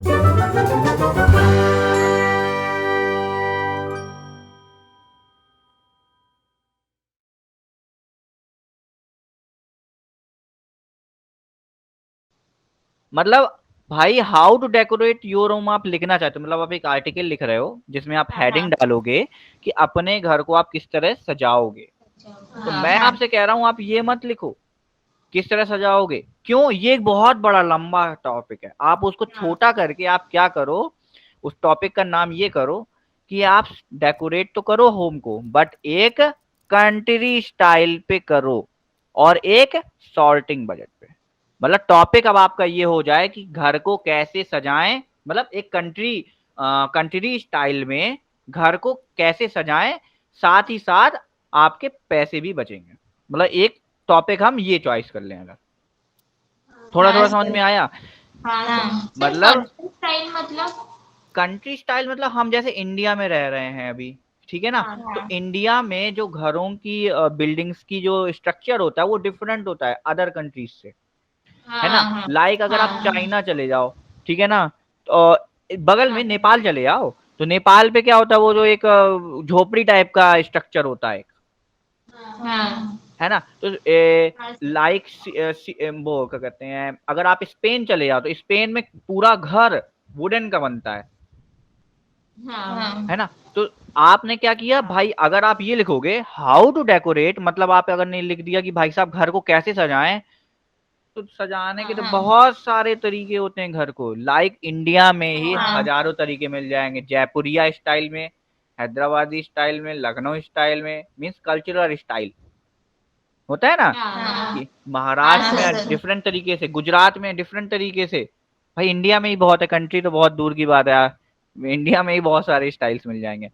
मतलब भाई how to decorate your home आप लिखना चाहते हो, मतलब आप एक आर्टिकल लिख रहे हो जिसमें आप हेडिंग डालोगे कि अपने घर को आप किस तरह सजाओगे। तो मैं आपसे कह रहा हूं आप ये मत लिखो किस तरह सजाओगे, क्यों, ये एक बहुत बड़ा लंबा टॉपिक है। आप उसको छोटा करके आप क्या करो, उस टॉपिक का नाम ये करो कि आप डेकोरेट तो करो होम को, बट एक कंट्री स्टाइल पे करो और एक सॉर्टिंग बजट पे। मतलब टॉपिक अब आपका ये हो जाए कि घर को कैसे सजाएं, मतलब एक कंट्री स्टाइल में घर को कैसे सजाएं, साथ ही साथ आपके पैसे भी बचेंगे। मतलब एक टॉपिक हम ये चॉइस कर लें अगर। थोड़ा हाँ थोड़ा समझ सर। में आया। हाँ सर, सर मतलब कंट्री स्टाइल मतलब? कंट्री स्टाइल मतलब हम जैसे इंडिया में रह रहे हैं अभी, ठीक है ना। तो हाँ इंडिया में जो घरों की बिल्डिंग्स की जो स्ट्रक्चर होता है वो डिफरेंट होता है अदर कंट्रीज से, है ना। हाँ हाँ लाइक अगर आप हाँ चाइना चले जाओ, ठीक है ना, तो बगल में नेपाल चले जाओ, तो नेपाल पे क्या होता है, वो जो एक झोपड़ी टाइप का स्ट्रक्चर होता है, हाँ है ना। तो लाइक वो क्या कहते हैं, अगर आप स्पेन चले जाओ तो स्पेन में पूरा घर वुडन का बनता है हाँ ना। तो आपने क्या किया भाई, अगर आप ये लिखोगे हाउ टू डेकोरेट, मतलब आप अगर नहीं लिख दिया कि भाई साहब घर को कैसे सजाएं, तो सजाने के तो बहुत सारे तरीके होते हैं घर को। लाइक इंडिया में ही हाँ हजारों तरीके मिल जाएंगे, जयपुरिया स्टाइल में, हैदराबादी स्टाइल में, लखनऊ स्टाइल में, मीन्स कल्चरल स्टाइल होता है ना, हाँ कि महाराष्ट्र में डिफरेंट तरीके से, गुजरात में डिफरेंट तरीके से। भाई इंडिया में ही बहुत है, कंट्री तो बहुत दूर की बात है यार, इंडिया में ही बहुत सारे स्टाइल्स मिल जाएंगे,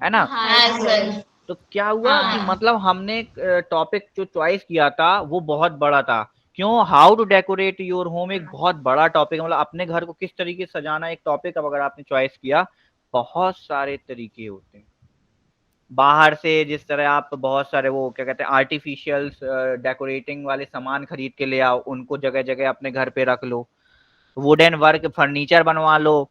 है ना। हाँ सर। तो क्या हुआ कि मतलब हमने टॉपिक जो चॉइस किया था वो बहुत बड़ा था। क्यों, how to decorate your home एक बहुत बड़ा टॉपिक है, मतलब अपने घर को किस तरीके से सजाना एक टॉपिक। अब अगर आपने चॉइस किया, बहुत सारे तरीके होते हैं। बाहर से जिस तरह आप बहुत सारे वो क्या कहते हैं आर्टिफिशियल डेकोरेटिंग वाले सामान खरीद के ले आओ, उनको जगह जगह अपने घर पे रख लो, वुडन वर्क फर्नीचर बनवा लो,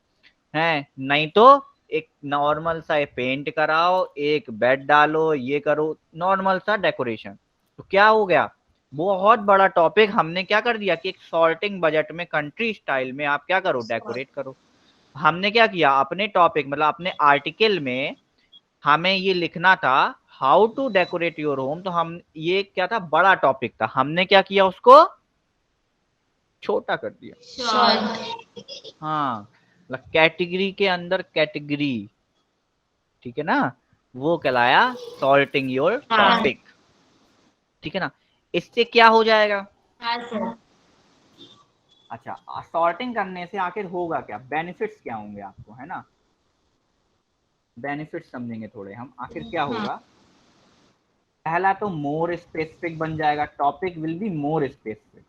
हैं नहीं तो एक नॉर्मल सा पेंट कराओ, एक बेड डालो, ये करो, नॉर्मल सा डेकोरेशन। तो क्या हो गया, बहुत बड़ा टॉपिक हमने क्या कर दिया कि एक सॉर्टिंग बजट में कंट्री स्टाइल में आप क्या करो, डेकोरेट करो। हमने क्या किया, अपने टॉपिक मतलब अपने आर्टिकल में हमें ये लिखना था how to decorate your home, तो हम ये क्या था, बड़ा टॉपिक था, हमने क्या किया उसको छोटा कर दिया। हाँ, मतलब कैटेगरी के अंदर कैटेगरी, ठीक है ना, वो कहलाया सॉर्टिंग योर टॉपिक, ठीक है ना। इससे क्या हो जाएगा, हाँ सर। अच्छा सॉर्टिंग करने से आखिर होगा क्या, बेनिफिट्स क्या होंगे आपको, है ना। बेनिफिट्स समझेंगे थोड़े हम, आखिर क्या होगा। पहला तो मोर स्पेसिफिक बन जाएगा, topic will be more specific,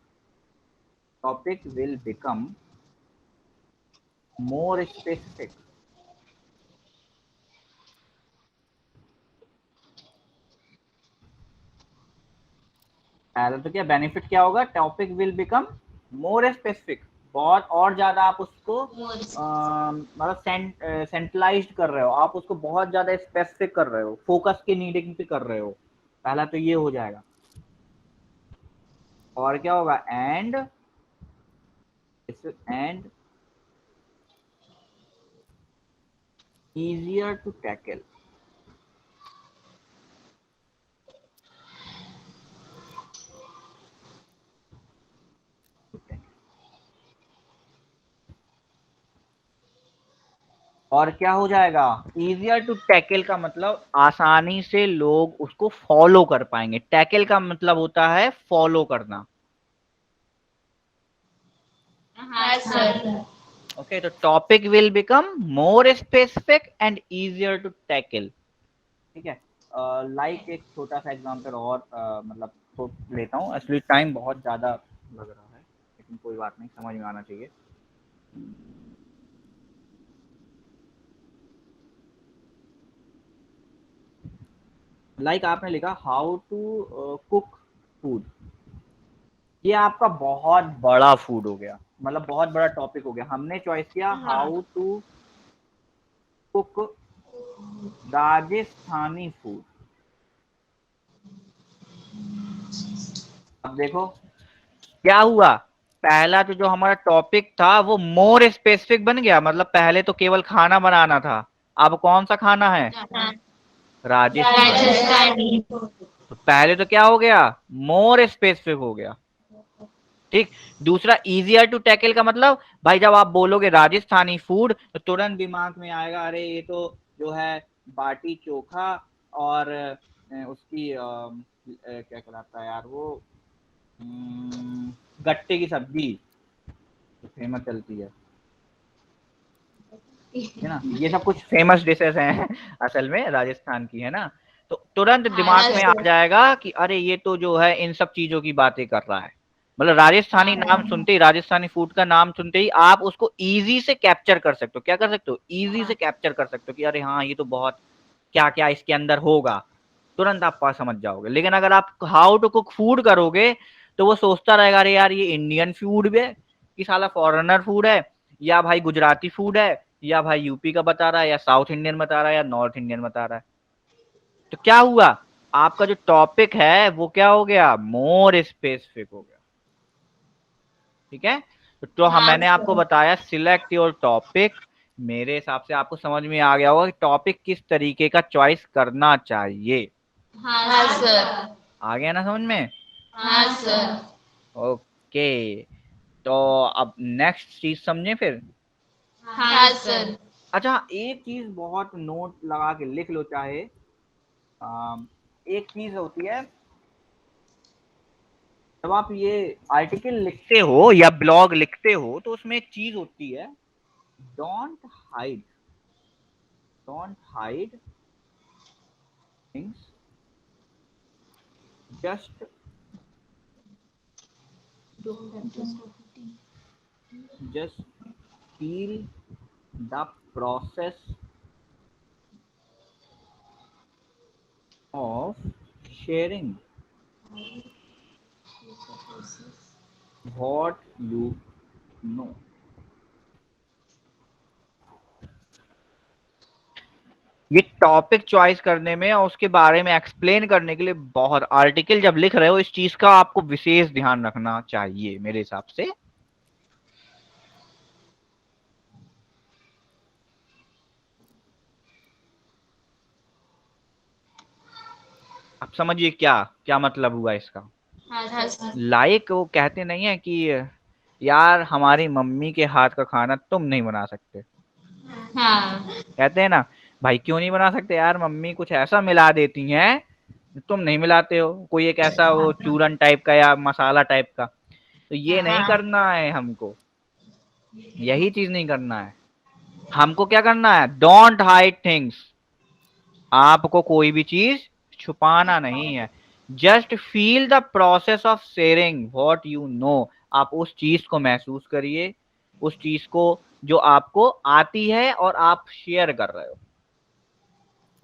topic will become more specific. पहले तो क्या बेनिफिट क्या होगा, topic will become more specific, बहुत और ज्यादा आप उसको मतलब सेंट्रलाइज्ड कर रहे हो, आप उसको बहुत ज्यादा स्पेसिफिक कर रहे हो, फोकस की नीडिंग पे कर रहे हो। पहला तो ये हो जाएगा। और क्या होगा, एंड easier to tackle। और क्या हो जाएगा, easier to tackle का मतलब आसानी से लोग उसको फॉलो कर पाएंगे, टैकल का मतलब होता है फॉलो करना। हाँ सर। ओके, तो topic will become more specific and easier to tackle, ठीक है। लाइक एक छोटा सा एग्जांपल और मतलब तो लेता हूँ, एक्चुअली टाइम बहुत ज़्यादा लग रहा है, लेकिन कोई बात नहीं, समझ में आना चाहिए। लाइक आपने लिखा हाउ टू कुक फूड, ये आपका बहुत बड़ा फूड हो गया, मतलब बहुत बड़ा टॉपिक हो गया। हमने चॉइस किया how to cook Rajasthani food. अब देखो क्या हुआ, पहला तो जो हमारा टॉपिक था वो मोर स्पेसिफिक बन गया, मतलब पहले तो केवल खाना बनाना था, अब कौन सा खाना है, राजस्थानी। राजस्थानी। तो पहले तो क्या हो गया, मोर स्पेसिफिक हो गया, ठीक। दूसरा इजियर टू टैकल का मतलब, भाई जब आप बोलोगे राजस्थानी फूड तो तुरंत दिमाग में आएगा अरे ये तो जो है बाटी चोखा और उसकी क्या कहलाता है यार वो, गट्टे की सब्जी जो फेमस चलती है ना, ये सब कुछ फेमस डिशेस हैं असल में राजस्थान की, है ना। तो तुरंत दिमाग में आ जाएगा कि अरे ये तो जो है इन सब चीजों की बातें कर रहा है, मतलब राजस्थानी नाम सुनते ही, राजस्थानी फूड का नाम सुनते ही आप उसको इजी से कैप्चर कर सकते हो, क्या कर सकते हो, इजी से कैप्चर कर सकते हो कि अरे हाँ ये तो बहुत क्या क्या इसके अंदर होगा, तुरंत आप पास समझ जाओगे। लेकिन अगर आप हाउ टू कुक फूड करोगे तो वो सोचता रहेगा अरे यार ये इंडियन फूड भी है कि साला फॉरेनर फूड है, या भाई गुजराती फूड है, या भाई यूपी का बता रहा है, या साउथ इंडियन बता रहा है, या नॉर्थ इंडियन बता रहा है। तो क्या हुआ, आपका जो टॉपिक है वो क्या हो गया, मोर स्पेसिफिक हो गया, ठीक है। तो हम मैंने आपको बताया सिलेक्ट योर टॉपिक, मेरे हिसाब से आपको समझ में आ गया होगा कि टॉपिक किस तरीके का चॉइस करना चाहिए। हाँ सर। आ गया ना समझ में। हाँ सर। ओके, तो अब नेक्स्ट चीज समझे फिर। हाँ सर। अच्छा एक चीज बहुत नोट लगा के लिख लो, चाहे एक चीज होती है जब आप ये आर्टिकल लिखते हो या ब्लॉग लिखते हो तो उसमें एक चीज होती है, don't hide, don't hide things, just just feel the process of sharing what you know। ये टॉपिक चॉइस करने में और उसके बारे में एक्सप्लेन करने के लिए बहुत, आर्टिकल जब लिख रहे हो इस चीज का आपको विशेष ध्यान रखना चाहिए मेरे हिसाब से। आप समझिए क्या क्या मतलब हुआ इसका। हाँ सर। लाइक वो कहते नहीं है कि यार हमारी मम्मी के हाथ का खाना तुम नहीं बना सकते, हाँ। कहते हैं ना, भाई क्यों नहीं बना सकते यार, मम्मी कुछ ऐसा मिला देती हैं तुम नहीं मिलाते हो, कोई एक ऐसा वो चूरन टाइप का या मसाला टाइप का। तो ये नहीं करना है हमको, यही चीज नहीं करना है हमको, क्या करना है, डोंट हाइड थिंग्स, आपको कोई भी चीज छुपाना नहीं है, just feel the process of sharing what you know, आप उस चीज को महसूस करिए, उस चीज को जो आपको आती है और आप शेयर कर रहे हो।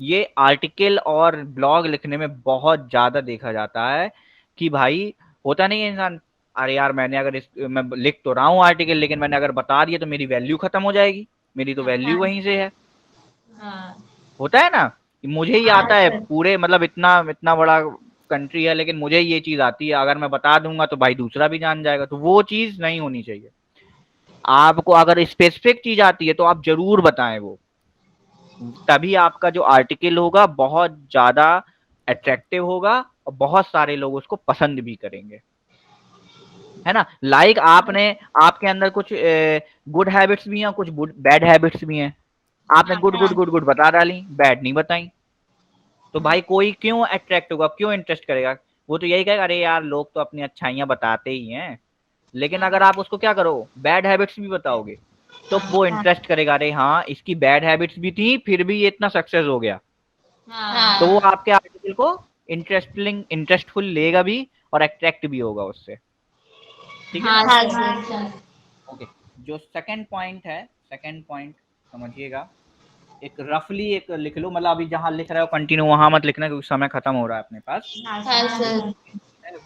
ये आर्टिकल और ब्लॉग लिखने में बहुत ज्यादा देखा जाता है कि भाई होता नहीं है इंसान, अरे यार मैंने अगर मैं लिख तो रहा हूँ आर्टिकल लेकिन मैंने अगर बता दिया तो मेरी वैल्यू खत्म हो जाएगी, मेरी तो वैल्यू वहीं से है। होता है ना कि मुझे ही आता है पूरे, मतलब इतना इतना बड़ा कंट्री है लेकिन मुझे ये चीज आती है, अगर मैं बता दूंगा तो भाई दूसरा भी जान जाएगा, तो वो चीज नहीं होनी चाहिए। आपको अगर स्पेसिफिक चीज आती है तो आप जरूर बताएं वो, तभी आपका जो आर्टिकल होगा बहुत ज्यादा अट्रैक्टिव होगा और बहुत सारे लोग उसको पसंद भी करेंगे, है ना। लाइक आपने, आपके अंदर कुछ गुड हैबिट्स भी हैं, कुछ बैड हैबिट्स भी हैं, आपने गुड गुड गुड गुड बता डाली, बैड नहीं बताई, तो भाई कोई क्यों अट्रैक्ट होगा, क्यों इंटरेस्ट करेगा, वो तो यही कहेगा अरे यार लोग तो अपनी अच्छाइयां बताते ही हैं। लेकिन अगर आप उसको क्या करो, बैड हैबिट्स भी बताओगे तो वो इंटरेस्ट करेगा, अरे हाँ इसकी बैड हैबिट्स भी थी फिर भी ये इतना सक्सेस हो गया, तो वो आपके आर्टिकल को इंटरेस्टफुल लेगा भी और अट्रैक्ट भी होगा उससे, ठीक है ना। ओके, जो सेकंड पॉइंट है, सेकंड पॉइंट समझिएगा, एक रफली एक लिख लो, मतलब अभी जहां लिख रहे हो कंटिन्यू वहां मत लिखना क्योंकि समय खत्म हो रहा है अपने पास।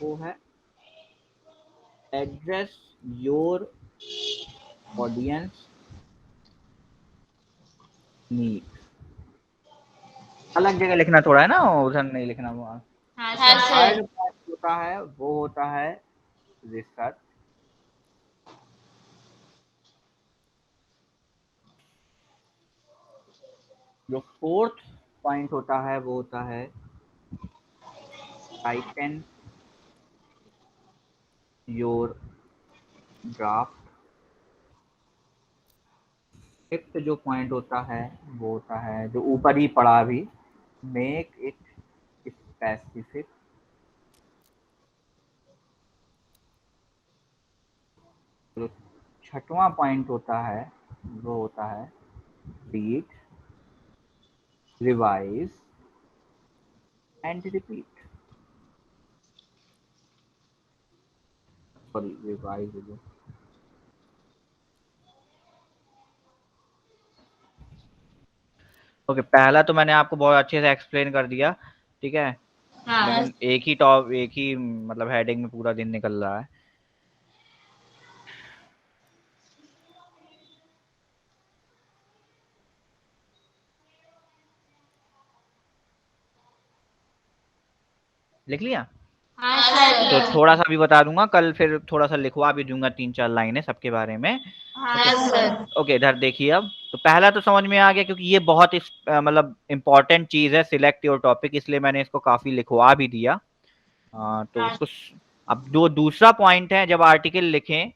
वो है एड्रेस योर ऑडियंस नीड। अलग जगह लिखना थोड़ा है ना, उधर नहीं लिखना वहाँ। हाँ थर्ड सर। पॉइंट होता है वो होता है रिसर्च। जो फोर्थ पॉइंट होता है वो होता है टाइटन योर ड्राफ्ट। फिफ्थ जो पॉइंट होता है वो होता है जो ऊपर ही पड़ा अभी, मेक इट स्पेसिफिक। जो छठवां पॉइंट होता है वो होता है read, revise and repeat. Sorry, revise. Okay, पहला तो मैंने आपको बहुत अच्छे से एक्सप्लेन कर दिया, ठीक है। हाँ लेकिन एक ही मतलब हेडिंग में पूरा दिन निकल रहा है। लिख लिया? हाँ तो सर। थोड़ा सा भी बता दूंगा, कल फिर थोड़ा सा लिखवा भी दूंगा 3-4 लाइनें सबके बारे में। हाँ सर। ओके, इधर देखिए। अब तो पहला तो समझ में आ गया, क्योंकि ये बहुत मतलब इम्पोर्टेंट चीज है, सिलेक्ट योर टॉपिक, इसलिए मैंने इसको काफी लिखवा भी दिया। तो हाँ उसको अब जो दूसरा पॉइंट है, जब आर्टिकल लिखें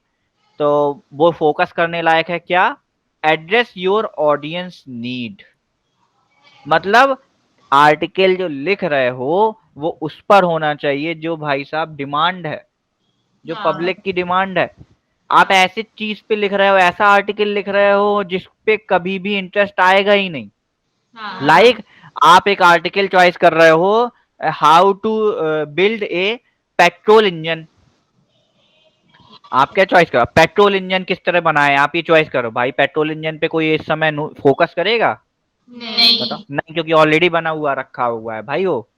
तो वो फोकस करने लायक है क्या? Address your audience need. मतलब आर्टिकल जो लिख रहे हो वो उस पर होना चाहिए जो भाई साहब डिमांड है, जो हाँ पब्लिक की डिमांड है। आप ऐसी चीज पे लिख रहे हो, ऐसा आर्टिकल लिख रहे हो जिस पे कभी भी इंटरेस्ट आएगा ही नहीं। हाँ लाइक आप एक आर्टिकल चॉइस कर रहे हो, how to build a petrol engine. आप क्या चॉइस करो? पेट्रोल इंजन किस तरह बनाए, आप ये चॉइस करो। भाई पेट्रोल इंजन पे कोई इस समय फोकस करेगा? बताओ नहीं। नहीं, क्योंकि ऑलरेडी बना हुआ रखा हुआ है भाई, वो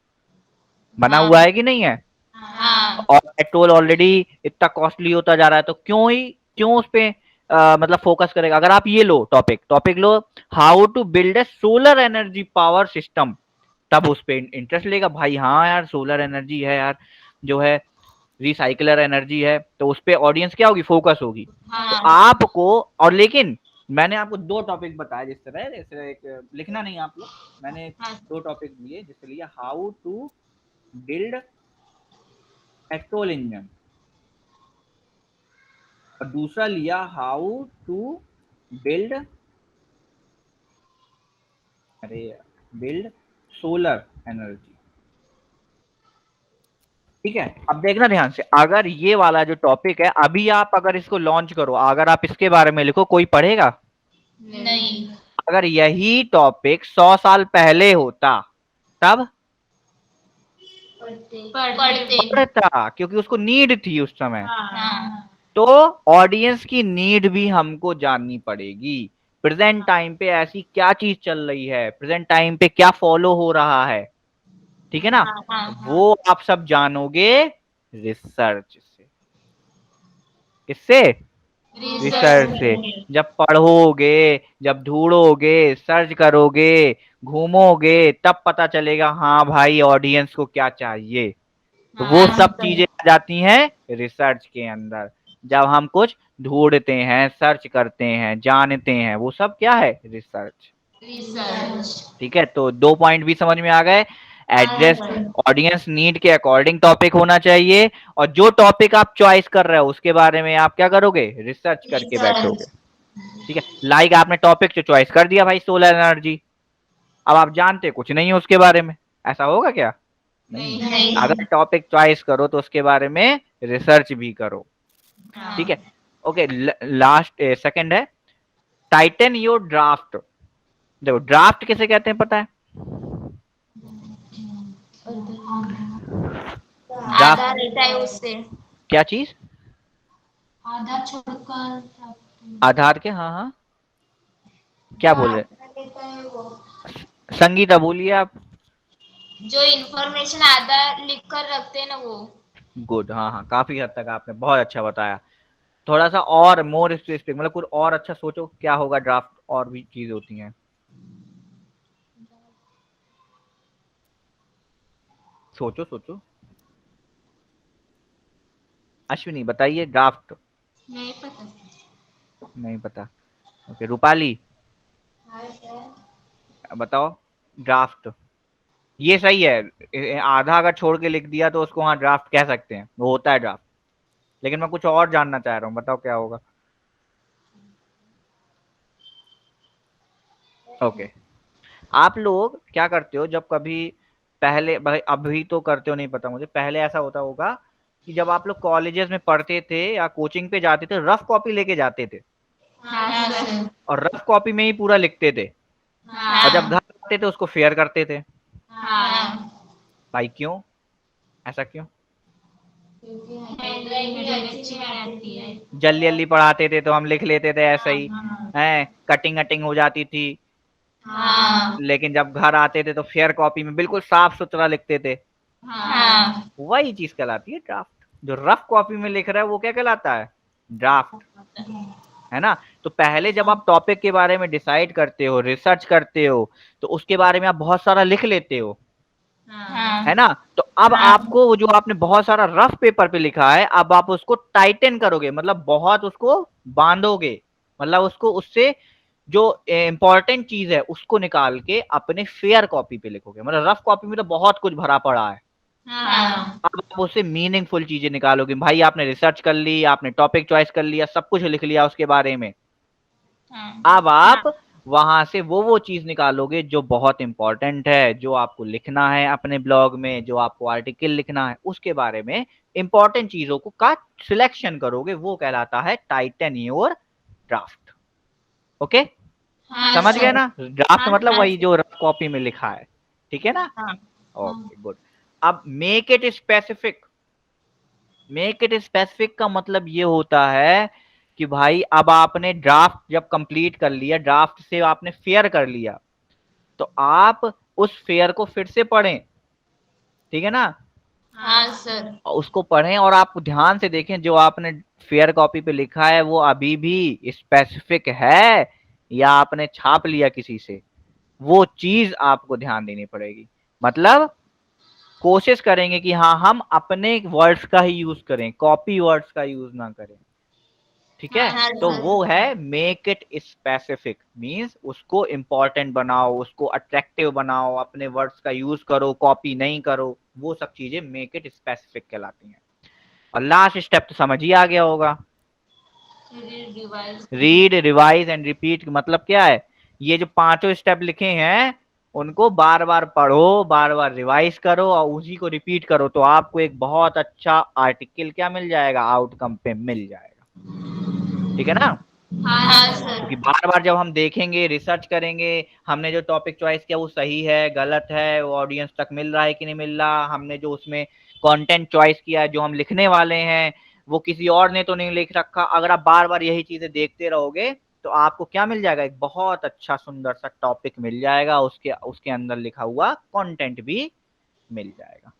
बना हाँ हुआ है कि नहीं है। हाँ और पेट्रोल ऑलरेडी इतना कॉस्टली होता जा रहा है, तो क्यों उस पे मतलब फोकस करेगा? अगर आप ये लो, टॉपिक लो, how to build a solar energy power system, तब उस पे इंटरेस्ट लेगा भाई। हाँ यार, सोलर एनर्जी है यार, जो है रिसाइकलर एनर्जी है, तो उस पे ऑडियंस क्या होगी? फोकस होगी। तो हाँ आपको, और लेकिन मैंने आपको 2 टॉपिक बताए, जिस तरह जैसे एक लिखना नहीं आप लोग, मैंने हाँ 2 टॉपिक दिए, जिसके लिए how to build petrol engine, और दूसरा लिया हाउ टू बिल्ड, अरे बिल्ड सोलर एनर्जी। ठीक है, अब देखना ध्यान से, अगर ये वाला जो टॉपिक है, अभी आप अगर इसको लॉन्च करो, अगर आप इसके बारे में लिखो, कोई पढ़ेगा? नहीं। अगर यही टॉपिक 100 साल पहले होता, तब पढ़ते। पढ़ता, क्योंकि उसको नीड थी उस समय। हाँ तो ऑडियंस की नीड भी हमको जाननी पड़ेगी। प्रेजेंट टाइम पे ऐसी क्या चीज चल रही है, प्रेजेंट टाइम पे क्या फॉलो हो रहा है, ठीक है ना? हाँ हाँ वो आप सब जानोगे रिसर्च से। किससे? रिसर्च रिसर्च से। में। जब पढ़ोगे, जब ढूंढोगे, सर्च करोगे, घूमोगे, तब पता चलेगा हाँ भाई ऑडियंस को क्या चाहिए। तो वो हाँ सब चीजें आ जाती हैं रिसर्च के अंदर। जब हम कुछ ढूंढते हैं, सर्च करते हैं, जानते हैं, वो सब क्या है? रिसर्च। रिसर्च। ठीक है, तो 2 पॉइंट भी समझ में आ गए। हाँ एड्रेस सर। ऑडियंस नीड के अकॉर्डिंग टॉपिक होना चाहिए, और जो टॉपिक आप चॉइस कर रहे हो उसके बारे में आप क्या करोगे? रिसर्च करके बैठोगे। रिसर्च। ठीक है, लाइक आपने टॉपिक जो चॉइस कर दिया भाई, सोलर एनर्जी, अब आप जानते कुछ नहीं है उसके बारे में, ऐसा होगा क्या? नहीं। नहीं। अगर टॉपिक चॉइस करो तो उसके बारे में रिसर्च भी करो। ठीक है। हाँ ओके, लास्ट सेकंड है टाइटन योर ड्राफ्ट। देखो ड्राफ्ट किसे कहते हैं पता है? ड्राफ्ट आधा रहता है उससे। क्या चीज? आधा छोड़कर आधार के, हाँ हाँ, क्या जो बोल रहे? आधा रहता है वो, संगीता बोलिए आप। जो इन्फॉर्मेशन आधा लिख कर रखते हैं ना वो। गुड, हाँ हाँ, काफी हद तक आपने बहुत अच्छा बताया। थोड़ा सा और मोर स्पेसिफिक, मतलब कुछ और अच्छा सोचो क्या होगा ड्राफ्ट, और भी चीजें होती हैं, सोचो सोचो। अश्विनी बताइए, ड्राफ्ट। नहीं पता सर। नहीं पता, ओके। रूपाली हाँ सर। बताओ, ड्राफ्ट। ये सही है, आधा अगर छोड़ के लिख दिया तो उसको हाँ ड्राफ्ट कह सकते हैं, वो होता है ड्राफ्ट। लेकिन मैं कुछ और जानना चाह रहा हूँ, बताओ क्या होगा। ओके, आप लोग क्या करते हो जब कभी, पहले भाई अभी तो करते हो नहीं पता मुझे, पहले ऐसा होता होगा कि जब आप लोग कॉलेजेस में पढ़ते थे या कोचिंग पे जाते थे, रफ कॉपी लेके जाते थे हाँ सर। और रफ कॉपी में ही पूरा लिखते थे, और जब घर हाँ। आते थे उसको फेयर करते थे। हाँ। भाई क्यों, ऐसा क्यों? क्योंकि हैंडराइटिंग अच्छी आती है। जल्दी जल्दी पढ़ाते थे तो हम लिख लेते थे ऐसा ही, हाँ। है कटिंग कटिंग हो जाती थी। हाँ। लेकिन जब घर आते थे तो फेयर कॉपी में बिल्कुल साफ सुथरा लिखते थे। हाँ। वही चीज कहलाती है ड्राफ्ट। जो रफ कॉपी में लिख रहा है वो क्या कहलाता है, ड्राफ्ट, है ना। तो पहले जब आप टॉपिक के बारे में डिसाइड करते हो, रिसर्च करते हो, तो उसके बारे में आप बहुत सारा लिख लेते हो, है हाँ। ना। तो अब हाँ। आपको वो जो आपने बहुत सारा रफ पेपर पे लिखा है, अब आप उसको टाइटन करोगे, मतलब बहुत उसको बांधोगे, मतलब उसको उससे जो इंपॉर्टेंट चीज है उसको निकाल के अपने फेयर कॉपी पे लिखोगे। मतलब रफ कॉपी में तो बहुत कुछ भरा पड़ा है, हाँ। अब आप उससे मीनिंगफुल चीजें निकालोगे। भाई आपने रिसर्च कर ली, आपने टॉपिक चॉइस कर लिया, सब कुछ लिख लिया उसके बारे में, अब आप वहां से वो चीज निकालोगे जो बहुत इंपॉर्टेंट है, जो आपको लिखना है अपने ब्लॉग में, जो आपको आर्टिकल लिखना है उसके बारे में, इंपॉर्टेंट चीजों को का सिलेक्शन करोगे, वो कहलाता है टाइटन योर ड्राफ्ट। ओके, हाँ समझ गए सर। ना, ड्राफ्ट हाँ मतलब हाँ वही सर। जो रफ कॉपी में लिखा है, ठीक है ना। हाँ। हाँ। Okay good. अब make it specific. Make it specific का मतलब ये होता है कि भाई अब आपने ड्राफ्ट जब कंप्लीट कर लिया, ड्राफ्ट से आपने फेयर कर लिया, तो आप उस फेयर को फिर से पढ़ें, ठीक है ना। हाँ सर। उसको पढ़ें और आप ध्यान से देखें जो आपने फेयर कॉपी पे लिखा है वो अभी भी स्पेसिफिक है या आपने छाप लिया किसी से, वो चीज आपको ध्यान देनी पड़ेगी। मतलब कोशिश करेंगे कि हाँ हम अपने वर्ड्स का ही यूज करें, कॉपी वर्ड्स का यूज ना करें, ठीक है। हाँ तो सर। वो है मेक इट स्पेसिफिक, मींस उसको इंपॉर्टेंट बनाओ, उसको अट्रैक्टिव बनाओ, अपने वर्ड्स का यूज करो, कॉपी नहीं करो, वो सब चीजें मेक इट स्पेसिफिक कहलाती हैं। और लास्ट स्टेप तो समझ ही आ गया होगा, revise. Read revise and repeat. मतलब क्या है, ये जो पांचों स्टेप लिखे हैं उनको बार बार पढ़ो, बार बार रिवाइज करो और उसी को रिपीट करो, तो आपको एक बहुत अच्छा आर्टिकल क्या मिल जाएगा, आउटकम पे मिल जाएगा, ठीक है ना। हाँ क्योंकि सर। बार बार जब हम देखेंगे, रिसर्च करेंगे, हमने जो टॉपिक चॉइस किया वो सही है गलत है, वो ऑडियंस तक मिल रहा है कि नहीं मिल रहा, हमने जो उसमें कंटेंट चॉइस किया है, जो हम लिखने वाले हैं वो किसी और ने तो नहीं लिख रखा, अगर आप बार बार यही चीजें देखते रहोगे तो आपको क्या मिल जाएगा, एक बहुत अच्छा सुंदर सा टॉपिक मिल जाएगा, उसके उसके अंदर लिखा हुआ कंटेंट भी मिल जाएगा।